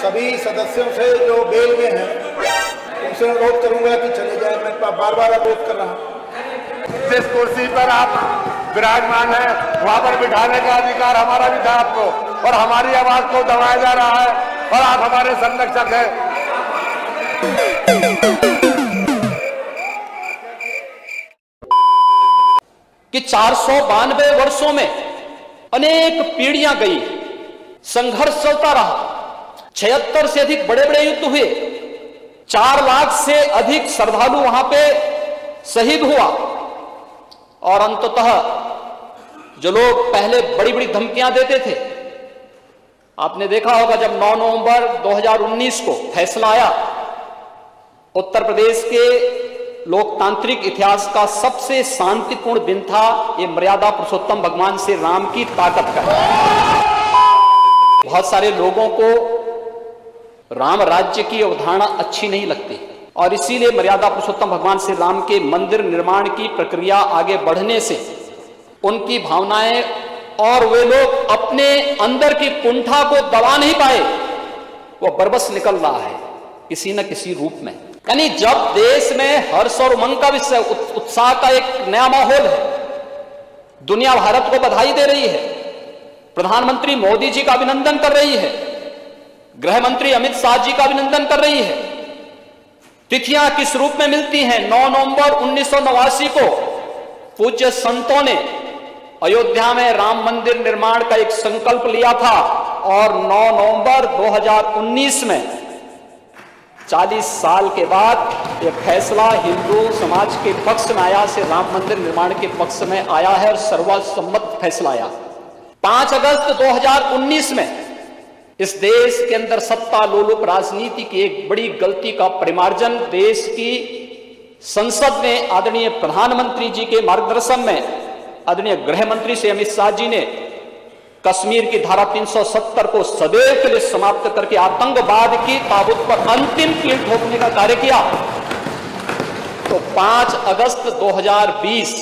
सभी सदस्यों से जो बेल में हैं उनसे अनुरोध करूंगा कि चले जाए। मैं बार बार अनुरोध कर रहा हूँ। जिस कुर्सी पर आप विराजमान हैं वहां पर बिठाने का अधिकार हमारा भी था आपको, और हमारी आवाज को दबाया जा रहा है और आप हमारे संरक्षक हैं। कि 492 वर्षों में अनेक पीढ़ियां गई, संघर्ष चलता रहा, 76 से अधिक बड़े बड़े युद्ध हुए, 4 लाख से अधिक श्रद्धालु वहां पे शहीद हुआ, और अंततः जो लोग पहले बड़ी बड़ी धमकियां देते थे, आपने देखा होगा जब 9 नवंबर 2019 को फैसला आया, उत्तर प्रदेश के लोकतांत्रिक इतिहास का सबसे शांतिपूर्ण दिन था। ये मर्यादा पुरुषोत्तम भगवान श्री राम की ताकत का। बहुत सारे लोगों को राम राज्य की अवधारणा अच्छी नहीं लगती, और इसीलिए मर्यादा पुरुषोत्तम भगवान श्री राम के मंदिर निर्माण की प्रक्रिया आगे बढ़ने से उनकी भावनाएं और वे लोग अपने अंदर की कुंठा को दबा नहीं पाए, वो बरबस निकल रहा है किसी न किसी रूप में। यानी जब देश में हर्ष और उमंग का विषय, उत्साह का एक नया माहौल है, दुनिया भारत को बधाई दे रही है, प्रधानमंत्री मोदी जी का अभिनंदन कर रही है, गृह मंत्री अमित शाह जी का अभिनंदन कर रही है। तिथियां किस रूप में मिलती हैं? 9 नवंबर 1989 को पूज्य संतों ने अयोध्या में राम मंदिर निर्माण का एक संकल्प लिया था, और 9 नवंबर 2019 में 40 साल के बाद यह फैसला हिंदू समाज के पक्ष में आया, से राम मंदिर निर्माण के पक्ष में आया है, और सर्वसम्मत फैसला आया। 5 अगस्त 2019 में इस देश के अंदर सत्ता लोलुप राजनीति की एक बड़ी गलती का परिमार्जन देश की संसद में आदरणीय प्रधानमंत्री जी के मार्गदर्शन में आदरणीय गृह मंत्री से अमित शाह जी ने कश्मीर की धारा 370 को सदैव के लिए समाप्त करके आतंकवाद की ताबूत पर अंतिम कील ठोकने का कार्य किया। तो 5 अगस्त 2020,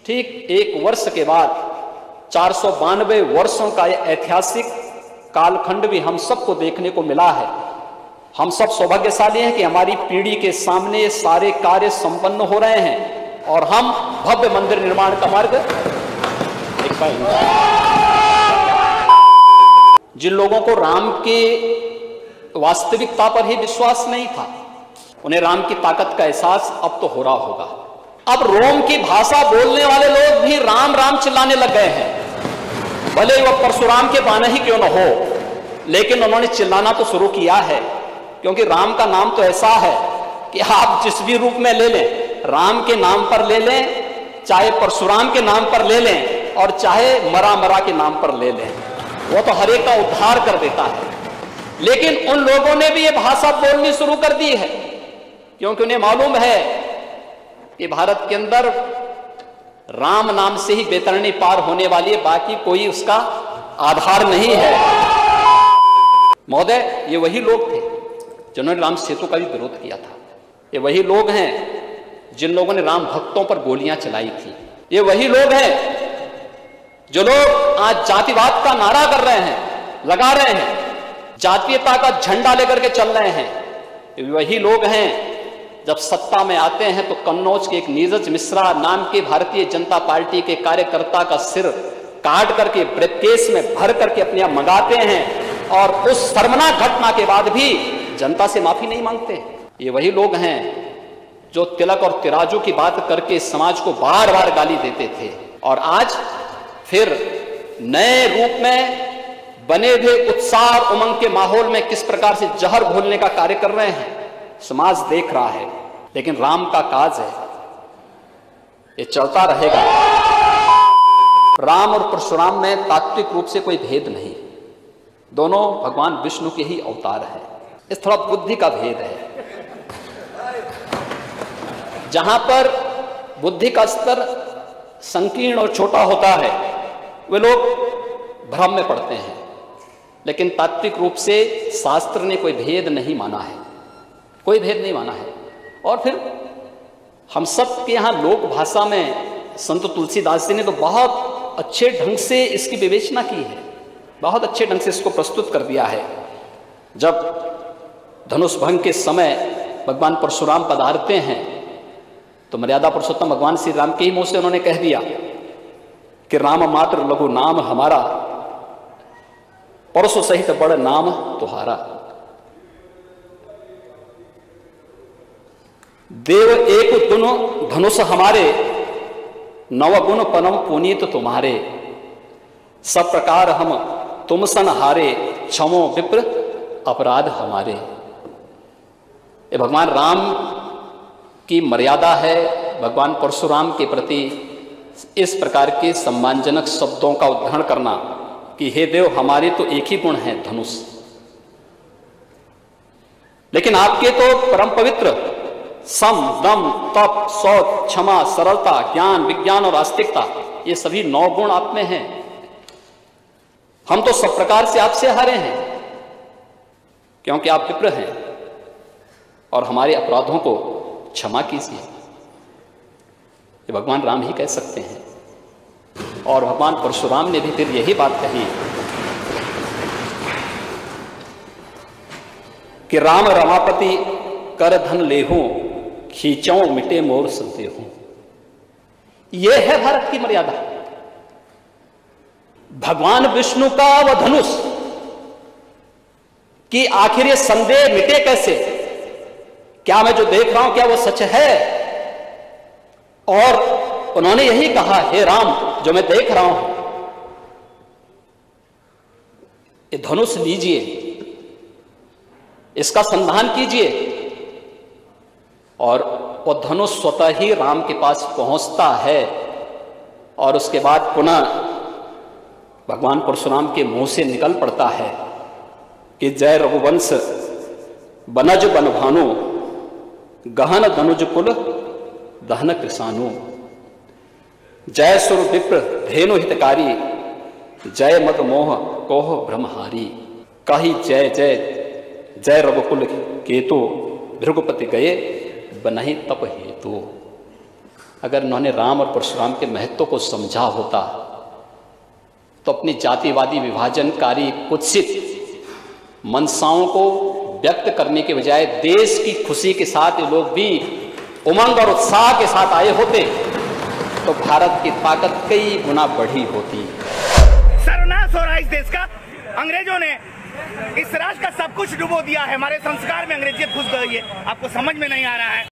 ठीक 1 वर्ष के बाद 492 वर्षों का यह ऐतिहासिक कालखंड भी हम सबको देखने को मिला है। हम सब सौभाग्यशाली हैं कि हमारी पीढ़ी के सामने सारे कार्य संपन्न हो रहे हैं, और हम भव्य मंदिर निर्माण का मार्ग देख पाएंगे। जिन लोगों को राम के वास्तविकता पर ही विश्वास नहीं था, उन्हें राम की ताकत का एहसास अब तो हो रहा होगा। अब रोम की भाषा बोलने वाले लोग भी राम राम चिल्लाने लग गए हैं, भले ही वह परशुराम के बाने ही क्यों न हो, लेकिन उन्होंने चिल्लाना तो शुरू किया है। क्योंकि राम का नाम तो ऐसा है कि आप जिस भी रूप में ले लें, राम के नाम पर ले लें, चाहे परशुराम के नाम पर ले लें, और चाहे मरा के नाम पर ले लें, वो तो हर एक का उद्धार कर देता है। लेकिन उन लोगों ने भी ये भाषा बोलनी शुरू कर दी है, क्योंकि उन्हें मालूम है कि भारत के अंदर राम नाम से ही बेतरनी पार होने वाली है, बाकी कोई उसका आधार नहीं है। महोदय, ये वही लोग थे जिन्होंने राम सेतु का भी विरोध किया था। ये वही लोग हैं जिन लोगों ने राम भक्तों पर गोलियां चलाई थी। ये वही लोग हैं जो लोग आज जातिवाद का नारा कर रहे हैं, लगा रहे हैं, जातीयता का झंडा लेकर के चल रहे हैं। ये वही लोग हैं जब सत्ता में आते हैं तो कन्नौज के एक नीरज मिश्रा नाम के भारतीय जनता पार्टी के कार्यकर्ता का सिर काट करके ब्रीफकेस में भर करके अपने आप मंगाते हैं, और उस शर्मनाक घटना के बाद भी जनता से माफी नहीं मांगते। ये वही लोग हैं जो तिलक और तिराजू की बात करके समाज को बार बार गाली देते थे, और आज फिर नए रूप में बने हुए उत्साह और उमंग के माहौल में किस प्रकार से जहर घोलने का कार्य कर रहे हैं, समाज देख रहा है। लेकिन राम का काज है, ये चलता रहेगा। राम और परशुराम में तात्विक रूप से कोई भेद नहीं, दोनों भगवान विष्णु के ही अवतार हैं। इस थोड़ा बुद्धि का भेद है। जहां पर बुद्धि का स्तर संकीर्ण और छोटा होता है, वे लोग भ्रम में पड़ते हैं, लेकिन तात्विक रूप से शास्त्र ने कोई भेद नहीं माना है, कोई भेद नहीं माना है। और फिर हम सब के यहाँ लोक भाषा में संत तुलसीदास जी ने तो बहुत अच्छे ढंग से इसकी विवेचना की है, बहुत अच्छे ढंग से इसको प्रस्तुत कर दिया है। जब धनुष भंग के समय भगवान परशुराम पधारते हैं तो मर्यादा पुरुषोत्तम भगवान श्री राम के ही मुंह से उन्होंने कह दिया कि राम मात्र लघु नाम हमारा, परशु सहित बड़ नाम तुम्हारा। देव एक गुण धनुष हमारे, नव गुण पनम पुनीत तुम्हारे। सब प्रकार हम तुम सन हारे, क्षमो विप्र अपराध हमारे। ये भगवान राम की मर्यादा है भगवान परशुराम के प्रति इस प्रकार के सम्मानजनक शब्दों का उद्धारण करना कि हे देव हमारे तो एक ही गुण है धनुष, लेकिन आपके तो परम पवित्र सम दम तप शौच क्षमा सरलता ज्ञान विज्ञान और आस्तिकता, ये सभी 9 गुण आप में हैं। हम तो सब प्रकार से आपसे हारे हैं क्योंकि आप विप्र हैं और हमारे अपराधों को क्षमा कीजिए। ये भगवान राम ही कह सकते हैं। और भगवान परशुराम ने भी फिर यही बात कही कि राम रमापति कर धन लेहूं, खींचों मिटे मोर संदेहूं। यह है भारत की मर्यादा। भगवान विष्णु का वह धनुष कि आखिर ये संदेह मिटे कैसे, क्या मैं जो देख रहा हूं क्या वो सच है। और उन्होंने यही कहा, हे राम जो मैं देख रहा हूं ये धनुष लीजिए, इसका संधान कीजिए। और वो धनुष स्वतः ही राम के पास पहुंचता है और उसके बाद पुनः भगवान परशुराम के मुंह से निकल पड़ता है कि जय रघुवंश बनज बन भानु, गहन धनुज कुल दहन कृषानु। जय सुर विप्र धेनु हितकारी, जय मद मोह कोह ब्रह्महारी। कही जय जय जय रघुकुल केतु, भृगुपति गए बनहि तप हेतु। अगर उन्होंने राम और परशुराम के महत्व को समझा होता तो अपनी जातिवादी विभाजनकारी कुत्सित मनसाओं को व्यक्त करने के बजाय देश की खुशी के साथ ये लोग भी उमंग और उत्साह के साथ आए होते तो भारत की ताकत कई गुना बढ़ी होती। सर्वनाश हो रहा है इस देश का। अंग्रेजों ने इस राष्ट्र का सब कुछ डुबो दिया है। हमारे संस्कार में अंग्रेजियत घुस गई है, आपको समझ में नहीं आ रहा है।